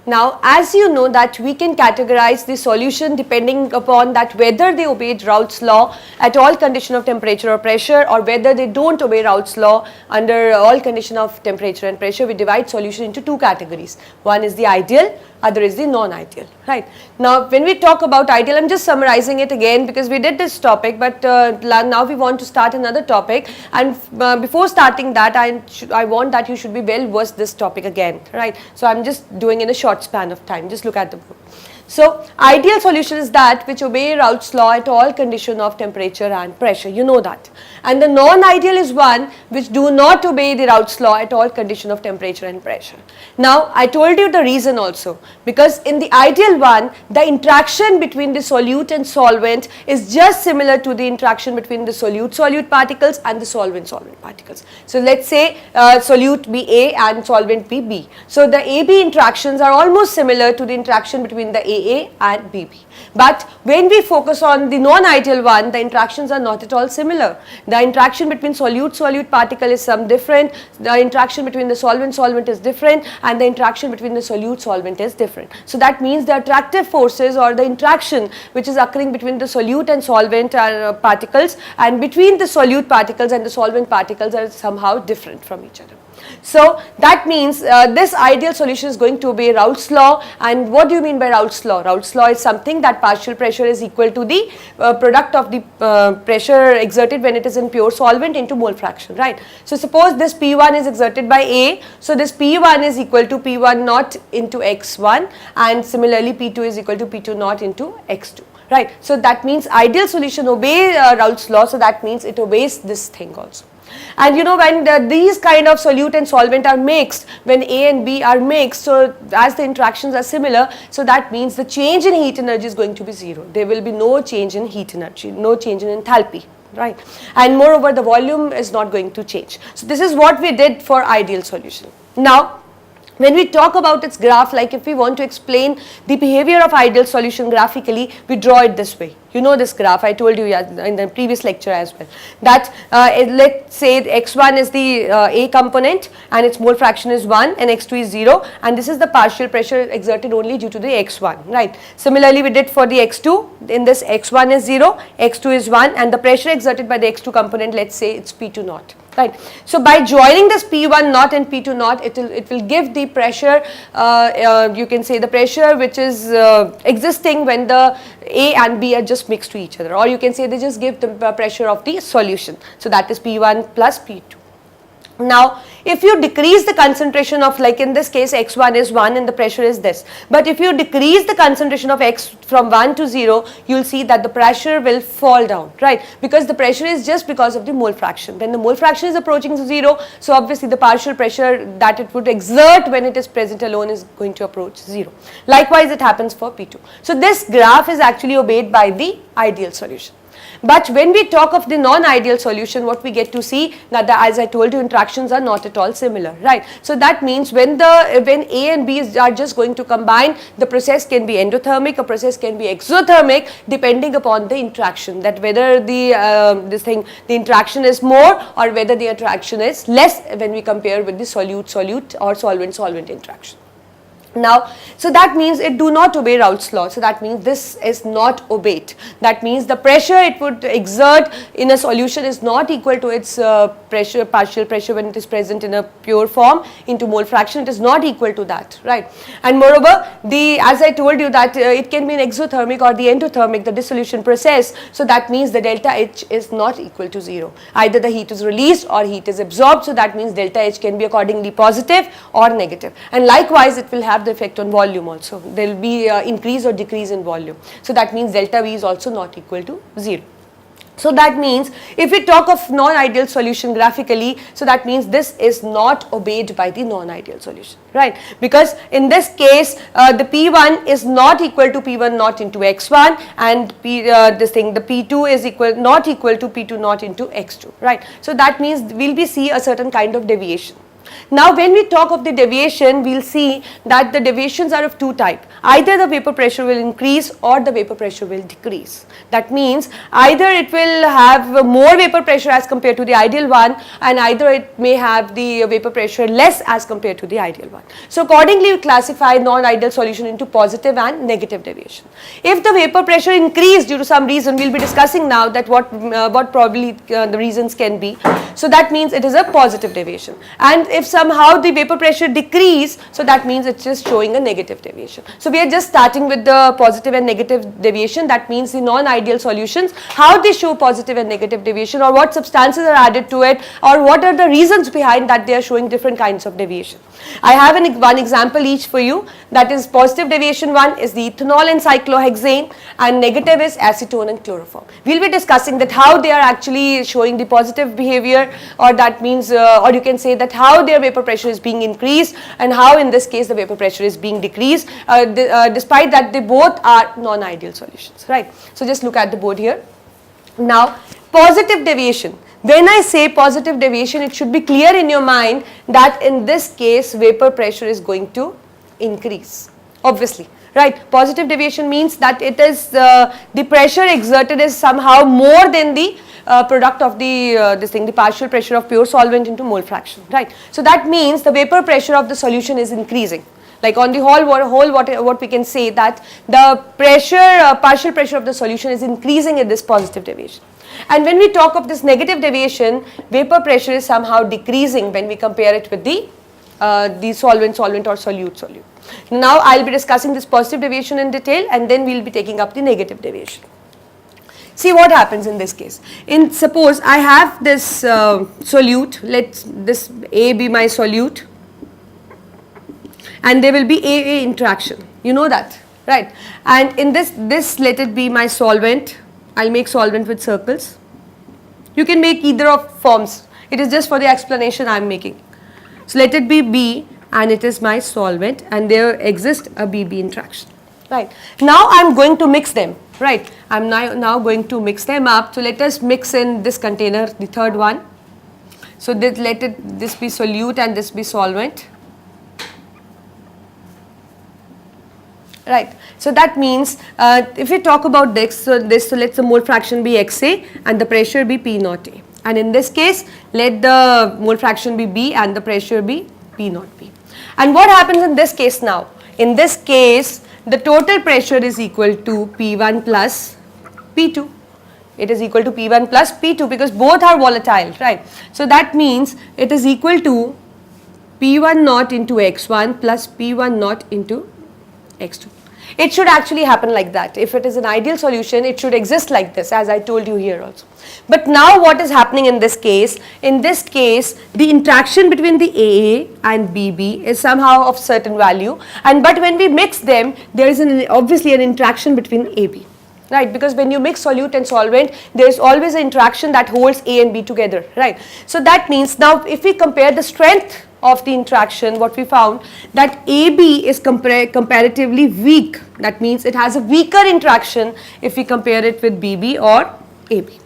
Now, as you know that we can categorize the solution depending upon that whether they obeyed Raoult's law at all condition of temperature or pressure, or whether they don't obey Raoult's law under all condition of temperature and pressure. We divide solution into two categories. One is the ideal, other is the non-ideal, right. Now, when we talk about ideal, I am just summarizing it again because we did this topic, but now we want to start another topic, and before starting that I want that you should be well versed this topic again, right. So, I am just doing in a short span of time, just look at the book. So, ideal solution is that which obey Raoult's law at all condition of temperature and pressure, you know that. And the non-ideal is one which do not obey the Raoult's law at all condition of temperature and pressure. Now, I told you the reason also, because in the ideal one, the interaction between the solute and solvent is just similar to the interaction between the solute-solute particles and the solvent-solvent particles. So, let us say solute be A and solvent be B. So, the AB interactions are almost similar to the interaction between the AA and BB. But when we focus on the non-ideal one, the interactions are not at all similar. The interaction between solute-solute particle is some different, the interaction between the solvent-solvent is different, and the interaction between the solute-solvent is different. So, that means the attractive forces or the interaction which is occurring between the solute and solvent particles, and between the solute particles and the solvent particles are somehow different from each other. So, that means this ideal solution is going to obey Raoult's law. And what do you mean by Raoult's law? Raoult's law is something that partial pressure is equal to the product of the pressure exerted when it is in pure solvent into mole fraction, right. So, suppose this P1 is exerted by A, so this P1 is equal to P1 naught into X1, and similarly P2 is equal to P2 naught into X2. Right. So, that means ideal solution obey Raoult's law, so that means it obeys this thing also. And you know, when these kind of solute and solvent are mixed, when A and B are mixed, so as the interactions are similar, so that means the change in heat energy is going to be 0. There will be no change in heat energy, no change in enthalpy, right. And moreover, the volume is not going to change. So, this is what we did for ideal solution. Now, when we talk about its graph, like if we want to explain the behavior of ideal solution graphically, we draw it this way. You know this graph, I told you in the previous lecture as well, that let's say X1 is the A component and its mole fraction is 1 and X2 is 0, and this is the partial pressure exerted only due to the X1, right. Similarly, we did for the X2, in this X1 is 0, X2 is 1, and the pressure exerted by the X2 component, let's say it's P2 naught. Right. So, by joining this P1 naught and P2 naught, it will give the pressure, you can say the pressure which is existing when the A and B are just mixed to each other, or you can say they just give the pressure of the solution. So, that is P1 plus P2. Now, if you decrease the concentration of, like in this case X1 is 1 and the pressure is this, but if you decrease the concentration of X from 1 to 0, you will see that the pressure will fall down, right, because the pressure is just because of the mole fraction. When the mole fraction is approaching 0, so obviously the partial pressure that it would exert when it is present alone is going to approach 0. Likewise, it happens for P2. So, this graph is actually obeyed by the ideal solution. But when we talk of the non-ideal solution, what we get to see that as I told you, interactions are not at all similar, right. So, that means when A and B are just going to combine, the process can be endothermic, a process can be exothermic, depending upon the interaction, that whether the interaction is more or whether the interaction is less when we compare with the solute-solute or solvent-solvent interaction. Now, so that means it do not obey Raoult's law. So, that means this is not obeyed. That means the pressure it would exert in a solution is not equal to its pressure, partial pressure when it is present in a pure form into mole fraction. It is not equal to that, right. And moreover, as I told you that it can be an exothermic or the endothermic, the dissolution process. So, that means the delta H is not equal to 0. Either the heat is released or heat is absorbed. So, that means delta H can be accordingly positive or negative. And likewise, it will have the effect on volume also. There will be increase or decrease in volume. So, that means delta V is also not equal to 0. So, that means if we talk of non-ideal solution graphically, so that means this is not obeyed by the non-ideal solution, right, because in this case the P1 is not equal to P1 naught into X1, and the P2 is not equal to P2 naught into X2, right. So, that means we will see a certain kind of deviation. Now when we talk of the deviation, we'll see that the deviations are of two types. Either the vapor pressure will increase or the vapor pressure will decrease. That means either it will have more vapor pressure as compared to the ideal one, and either it may have the vapor pressure less as compared to the ideal one. So accordingly, we classify non-ideal solution into positive and negative deviation. If the vapor pressure increased due to some reason, we'll be discussing now that what probably the reasons can be. So that means it is a positive deviation. And if somehow the vapor pressure decrease, so that means it's just showing a negative deviation. So we are just starting with the positive and negative deviation. That means the non-ideal solutions, how they show positive and negative deviation, or what substances are added to it, or what are the reasons behind that they are showing different kinds of deviation. I have one example each for you. That is, positive deviation one is the ethanol and cyclohexane, and negative is acetone and chloroform. We'll be discussing that how they are actually showing the positive behavior, or that means or you can say that how their vapor pressure is being increased and how in this case the vapor pressure is being decreased, despite that they both are non-ideal solutions, right. So just look at the board here. Now positive deviation. When I say positive deviation, it should be clear in your mind that in this case vapor pressure is going to increase, obviously, right. Positive deviation means that it is the pressure exerted is somehow more than the product of the the partial pressure of pure solvent into mole fraction, right. So that means the vapor pressure of the solution is increasing. Like on the whole what we can say that the pressure partial pressure of the solution is increasing in this positive deviation. And when we talk of this negative deviation, vapor pressure is somehow decreasing when we compare it with the solvent or solute. Now I will be discussing this positive deviation in detail, and then we will be taking up the negative deviation. See what happens in this case. Suppose I have this solute, let this A be my solute, and there will be AA interaction, you know that, right. And in this let it be my solvent. I'll make solvent with circles. You can make either of forms. It is just for the explanation I am making. So let it be B, and it is my solvent, and there exists a BB interaction, right. Now I am going to mix them, right. I am now going to mix them up. So let us mix in this container, the third one. So let this be solute and this be solvent, right. So that means if we talk about this, so let the mole fraction be XA and the pressure be P naught A, and in this case let the mole fraction be B and the pressure be P naught B. And what happens in this case now? In this case the total pressure is equal to P1 plus P2. It is equal to P1 plus P2 because both are volatile, right. So that means it is equal to P1 naught into X1 plus P1 naught into X2. It should actually happen like that. If it is an ideal solution, it should exist like this, as I told you here also. But now what is happening in this case? In this case, the interaction between the AA and BB is somehow of certain value, but when we mix them, there is obviously an interaction between AB, right, because when you mix solute and solvent, there is always an interaction that holds A and B together, right. So that means now if we compare the strength of the interaction, what we found that AB is comparatively weak. That means it has a weaker interaction if we compare it with BB or AB.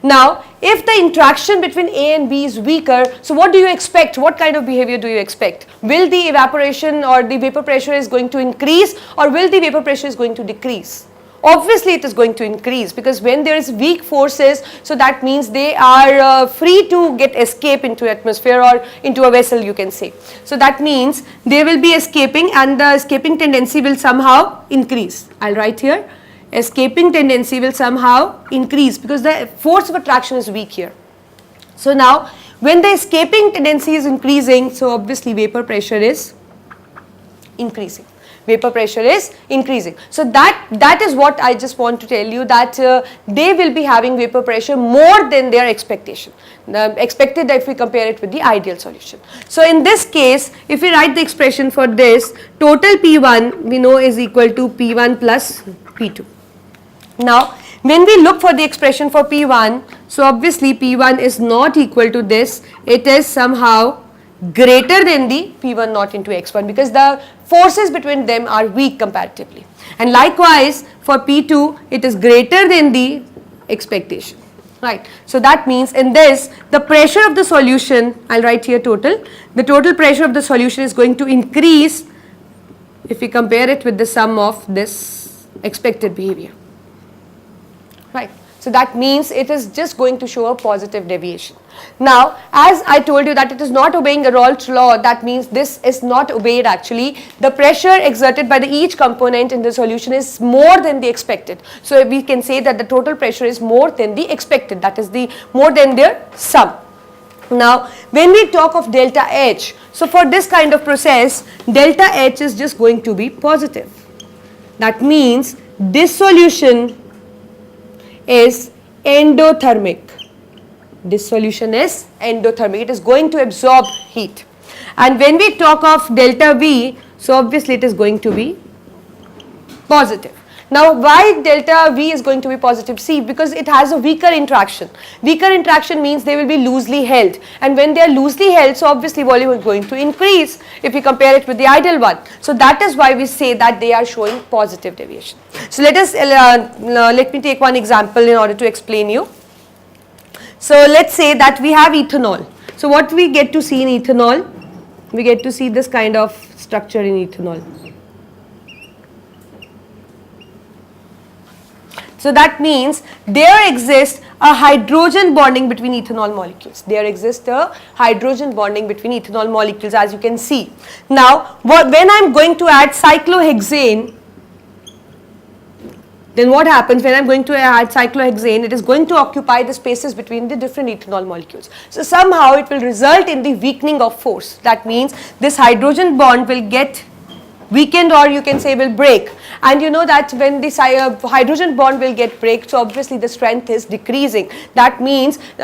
Now if the interaction between A and B is weaker, so what do you expect? What kind of behavior do you expect? Will the evaporation or the vapor pressure is going to increase, or will the vapor pressure is going to decrease? Obviously it is going to increase, because when there is weak forces, so that means they are free to get escape into atmosphere or into a vessel, you can say. So that means they will be escaping, and the escaping tendency will somehow increase. I'll write here, escaping tendency will somehow increase because the force of attraction is weak here. So now when the escaping tendency is increasing, so obviously vapor pressure is increasing. Vapor pressure is increasing. So that is what I just want to tell you, that they will be having vapor pressure more than their expectation, expected if we compare it with the ideal solution. So in this case, if we write the expression for this, total P1 we know is equal to P1 plus P2. Now when we look for the expression for P1, so obviously P1 is not equal to this, it is somehow greater than the P1 naught into X1, because the forces between them are weak comparatively, and likewise for P2 it is greater than the expectation. right. So that means in this, the pressure of the solution, I'll write here total, the total pressure of the solution is going to increase if we compare it with the sum of this expected behavior, right. So that means it is just going to show a positive deviation. Now, as I told you that it is not obeying a Raoult's law, that means this is not obeyed actually. The pressure exerted by each component in the solution is more than the expected. So we can say that the total pressure is more than the expected, that is the more than their sum. Now, when we talk of delta H, so for this kind of process, delta H is just going to be positive. That means this solution is endothermic. This solution is endothermic. It is going to absorb heat. And when we talk of delta V, so obviously it is going to be positive. Now, why delta V is going to be positive? See, because it has a weaker interaction. Weaker interaction means they will be loosely held, and when they are loosely held, so obviously volume is going to increase if we compare it with the ideal one. So that is why we say that they are showing positive deviation. So let me take one example in order to explain you. So let's say that we have ethanol. So what we get to see in ethanol, we get to see this kind of structure in ethanol. So that means there exists a hydrogen bonding between ethanol molecules. There exists a hydrogen bonding between ethanol molecules, as you can see. Now, when I am going to add cyclohexane, then what happens when I am going to add cyclohexane? It is going to occupy the spaces between the different ethanol molecules. So somehow it will result in the weakening of force. That means this hydrogen bond will get weakened, or you can say will break. And you know that when this hydrogen bond will get break, so obviously the strength is decreasing. That means the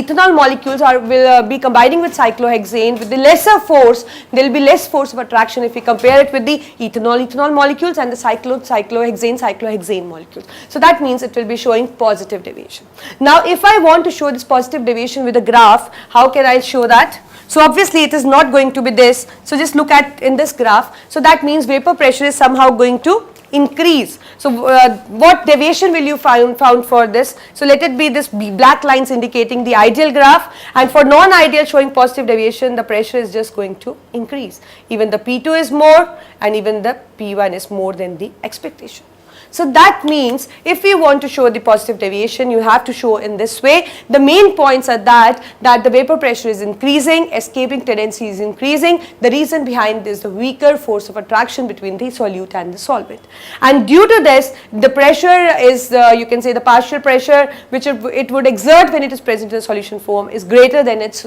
ethanol molecules will be combining with cyclohexane with the lesser force. There will be less force of attraction if we compare it with the ethanol molecules and the cyclohexane molecules. So that means it will be showing positive deviation. Now, if I want to show this positive deviation with a graph, how can I show that? So obviously it is not going to be this. So just look at in this graph. So that means vapor pressure is somehow going to increase. So what deviation will you found for this? So let it be this black lines indicating the ideal graph, and for non-ideal showing positive deviation, the pressure is just going to increase. Even the P2 is more and even the P1 is more than the expectation. So that means if we want to show the positive deviation, you have to show in this way. The main points are that the vapor pressure is increasing, escaping tendency is increasing. The reason behind this is the weaker force of attraction between the solute and the solvent. And due to this, the pressure is, you can say the partial pressure which it would exert when it is present in the solution form is greater than its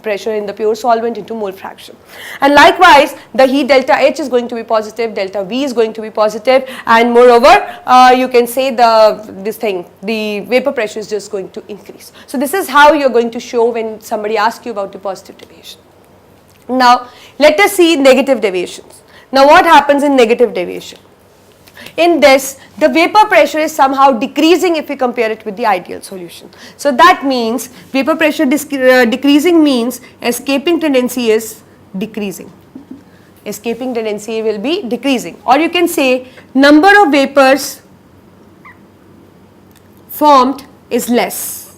pressure in the pure solvent into mole fraction. And likewise, the heat delta H is going to be positive, delta V is going to be positive, and moreover, you can say the vapor pressure is just going to increase. So this is how you are going to show when somebody asks you about the positive deviation. Now, let us see negative deviations. Now, what happens in negative deviation? In this, the vapor pressure is somehow decreasing if we compare it with the ideal solution. So that means vapor pressure decreasing means escaping tendency is decreasing. Escaping tendency will be decreasing, or you can say number of vapors formed is less.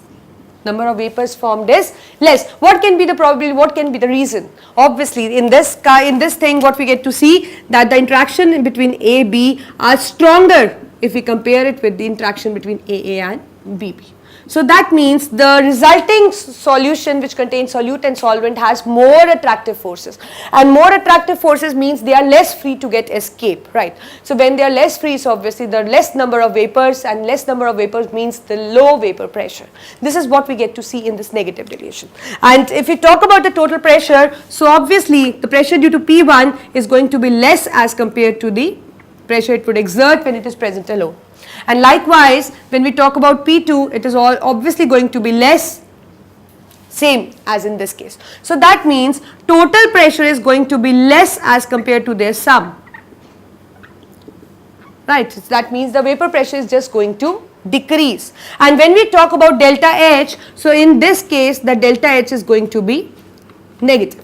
Number of vapors formed is less. What can be the probability? What can be the reason? Obviously, in this thing, what we get to see that the interaction between A, B are stronger if we compare it with the interaction between AA and BB. So that means the resulting solution which contains solute and solvent has more attractive forces, and more attractive forces means they are less free to get escape, right? So when they are less free, so obviously the less number of vapors, and less number of vapors means the low vapor pressure. This is what we get to see in this negative deviation. And if we talk about the total pressure, so obviously the pressure due to P1 is going to be less as compared to the pressure it would exert when it is present alone. And likewise, when we talk about P2, it is all obviously going to be less, same as in this case. So that means total pressure is going to be less as compared to their sum. Right, so that means the vapor pressure is just going to decrease. And when we talk about delta H, so in this case, the delta H is going to be negative.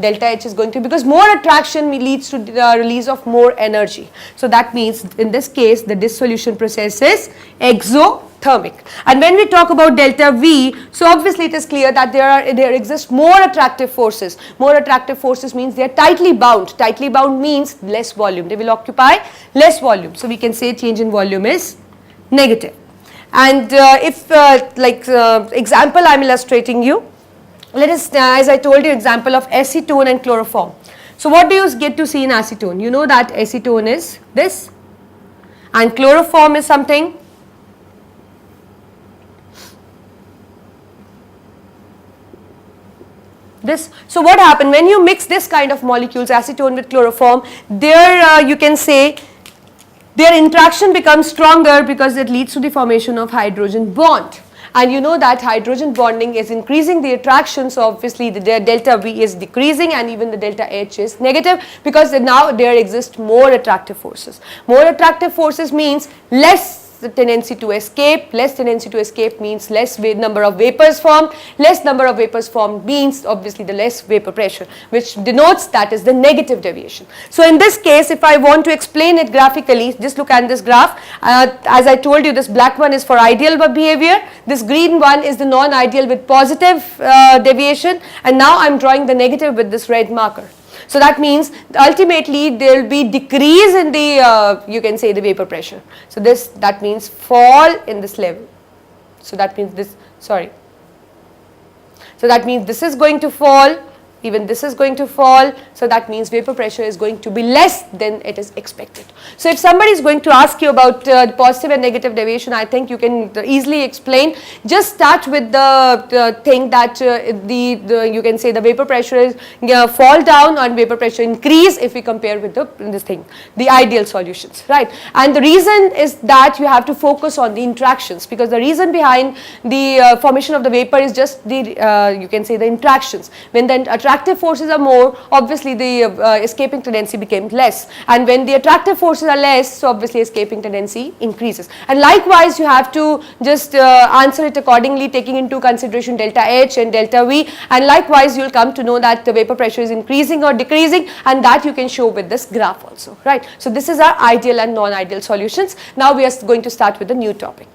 Delta H is going to, because more attraction leads to the release of more energy. So that means in this case the dissolution process is exothermic. exothermic. And when we talk about delta V, so obviously it is clear that there exist more attractive forces. More attractive forces means they are tightly bound. Tightly bound means less volume. They will occupy less volume. So we can say change in volume is negative. And if example I am illustrating you, let us, as I told you, example of acetone and chloroform. So what do you get to see in acetone? You know that acetone is this and chloroform is something this. So what happened when you mix this kind of molecules, acetone with chloroform, there you can say their interaction becomes stronger because it leads to the formation of hydrogen bond. And you know that hydrogen bonding is increasing the attraction, so obviously the delta V is decreasing and even the delta H is negative because now there exist more attractive forces. More attractive forces means less tendency to escape. Less tendency to escape means less number of vapors formed. Less number of vapors formed means obviously the less vapor pressure, which denotes that is the negative deviation. So in this case, if I want to explain it graphically, just look at this graph. As I told you, this black one is for ideal behavior, this green one is the non-ideal with positive deviation, and now I am drawing the negative with this red marker. So that means ultimately there will be decrease in the you can say the vapor pressure. So that means fall in this level. So that means this, sorry. So that means this is going to fall, even this is going to fall. So that means vapor pressure is going to be less than it is expected. So if somebody is going to ask you about positive and negative deviation, I think you can easily explain. Just start with the thing that you can say the vapor pressure is fall down and vapor pressure increase if we compare with the ideal solutions, right? And the reason is that you have to focus on the interactions, because the reason behind the formation of the vapor is just the you can say the interactions. When the attractive forces are more, obviously the escaping tendency becomes less, and when the attractive forces are less, so obviously escaping tendency increases. And likewise you have to just answer it accordingly, taking into consideration delta H and delta V, and likewise you will come to know that the vapor pressure is increasing or decreasing, and that you can show with this graph also, right? So this is our ideal and non-ideal solutions. Now we are going to start with the new topic.